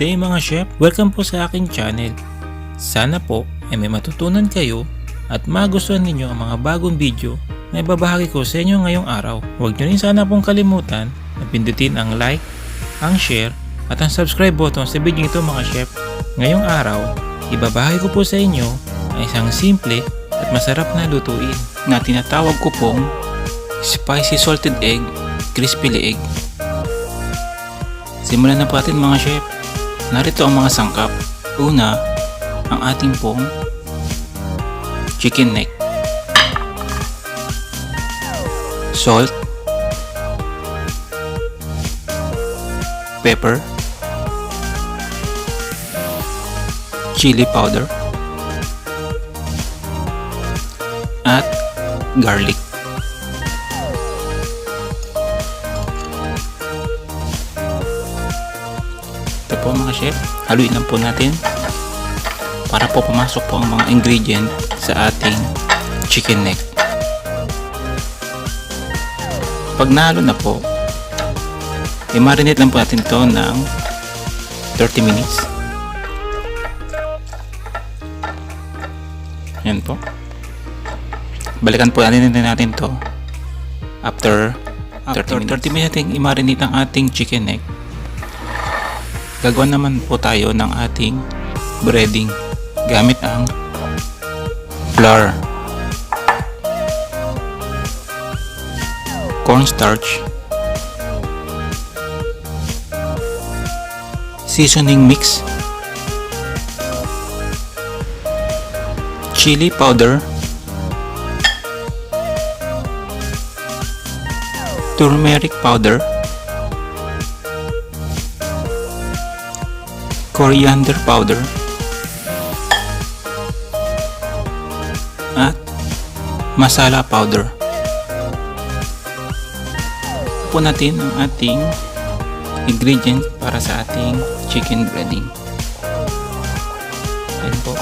day mga chef! Welcome po sa aking channel. Sana po ay may matutunan kayo at magustuhan ninyo ang mga bagong video na ibabahagi ko sa inyo ngayong araw. Huwag nyo rin sana pong kalimutan na pindutin ang like, ang share at ang subscribe button sa video ito mga chef. Ngayong araw, ibabahagi ko po sa inyo ang isang simple at masarap na lutuin na tinatawag ko pong spicy salted egg, crispy leeg. Simulan na po natin mga chef. Narito ang mga sangkap. Una, ang ating pong chicken neck, salt, pepper, chili powder, at garlic. Ito po mga chef, haluin lang po natin para po pumasok po ang mga ingredient sa ating chicken neck. Pag nahalo na po, i-marinate lang po natin ito ng 30 minutes. Yan po. Balikan po natin ito after 30 minutes natin i-marinate ang ating chicken neck. Gagawa naman po tayo ng ating breading gamit ang flour, cornstarch, seasoning mix, chili powder, turmeric powder, coriander powder, at masala powder. Po natin ang ating ingredients para sa ating chicken breading. Ayan po.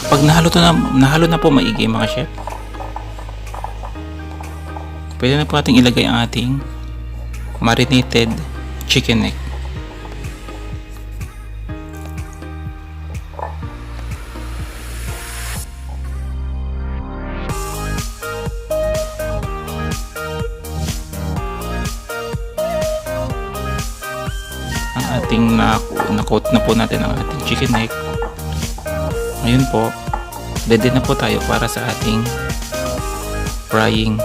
Kapag nahalo na po maigi mga chef, pwede na po ating ilagay ang ating marinated chicken neck. Ang ating na-coat na po natin ang ating chicken neck. Ngayon po, ready na po tayo para sa ating frying.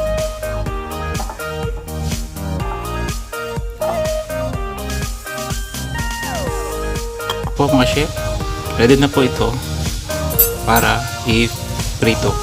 Po mga chef, ready na po ito para i-prito.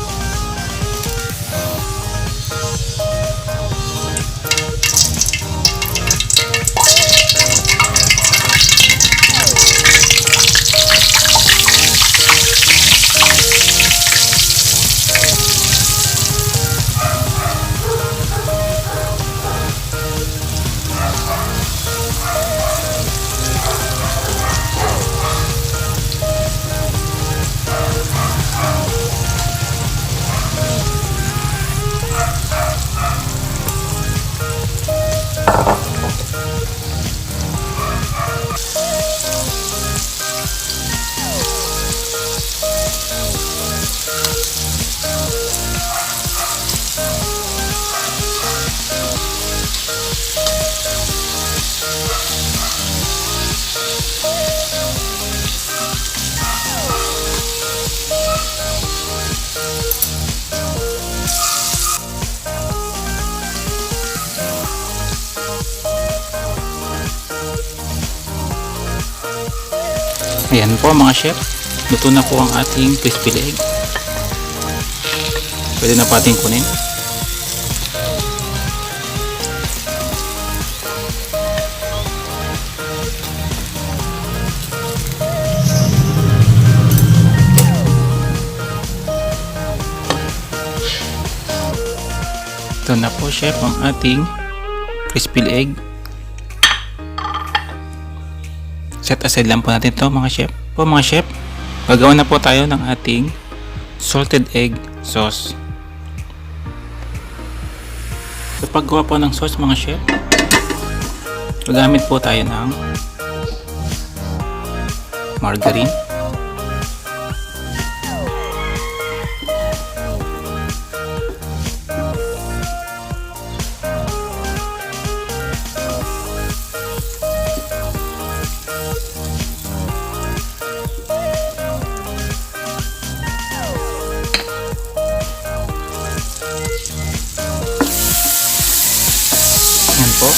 Ayan po mga chef, luto na po ang ating crispy leeg. Pwede na po ating kunin. Ito na po chef ang ating crispy leeg. Set aside lang po natin ito mga chef. Po mga chef, Gagawa na po tayo ng ating salted egg sauce. Sa paggawa po ng sauce mga chef, gagamit po tayo ng margarine, yan po.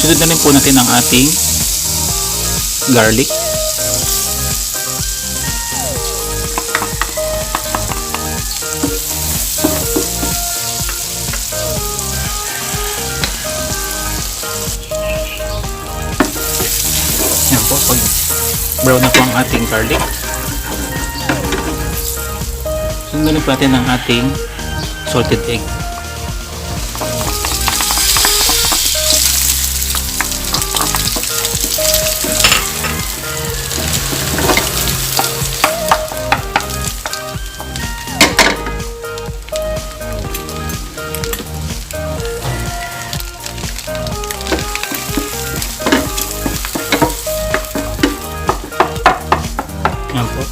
Sunod na rin po natin ang ating garlic. Yan po, pag brown na po ang ating garlic, sunod na rin po natin ang ating salted egg. Yan po.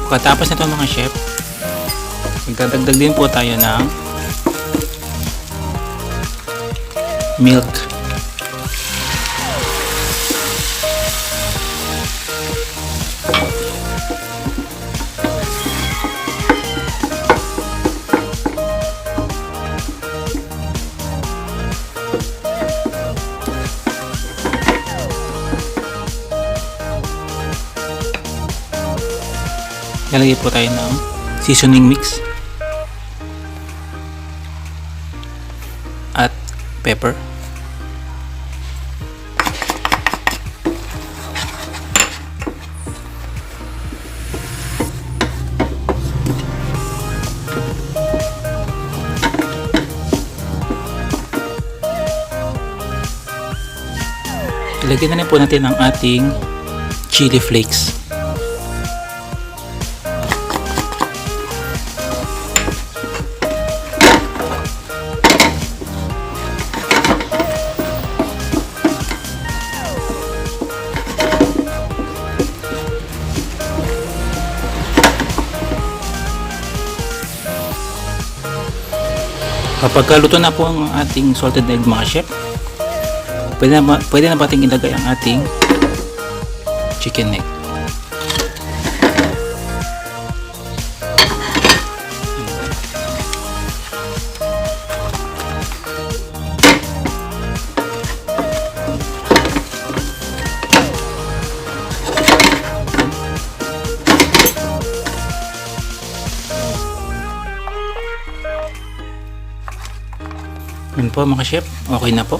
Pagkatapos nito mga chef, magdadagdag din po tayo ng milk. Lalagay po tayo ng seasoning mix at pepper. Ilagay na rin po natin ang ating chili flakes. Kapag luto na po ang ating salted egg mga chef, pwede na ba ating ilagay ang ating chicken neck. Yun po mga chef, okay na po.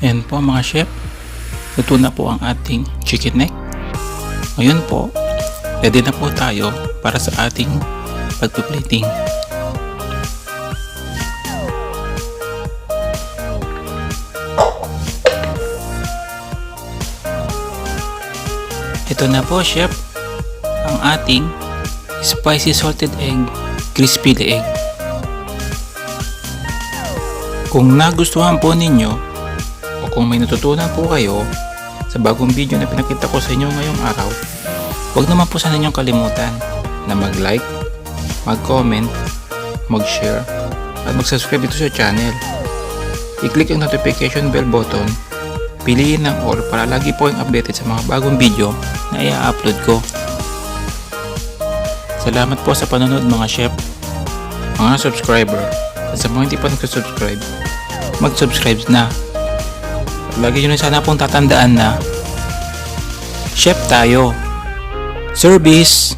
Yan po mga chef, luto na po ang ating chicken neck. Ngayon po, ready na po tayo para sa ating pagpiplating. Ito na po chef, ang ating spicy salted egg, crispy leeg. Kung nagustuhan po ninyo o kung may natutunan po kayo sa bagong video na pinakita ko sa inyo ngayong araw, huwag naman po sana ninyong kalimutan na mag-like, mag-comment, mag-share at mag-subscribe dito sa channel. I-click ang notification bell button, piliin ang all para lagi po yung updated sa mga bagong video na i-upload ko. Salamat po sa panonood mga chef, mga subscriber, at sa mga hindi pa nag-subscribe, mag-subscribe na. At lagi nyo na sana pong tatandaan na chef tayo. Service!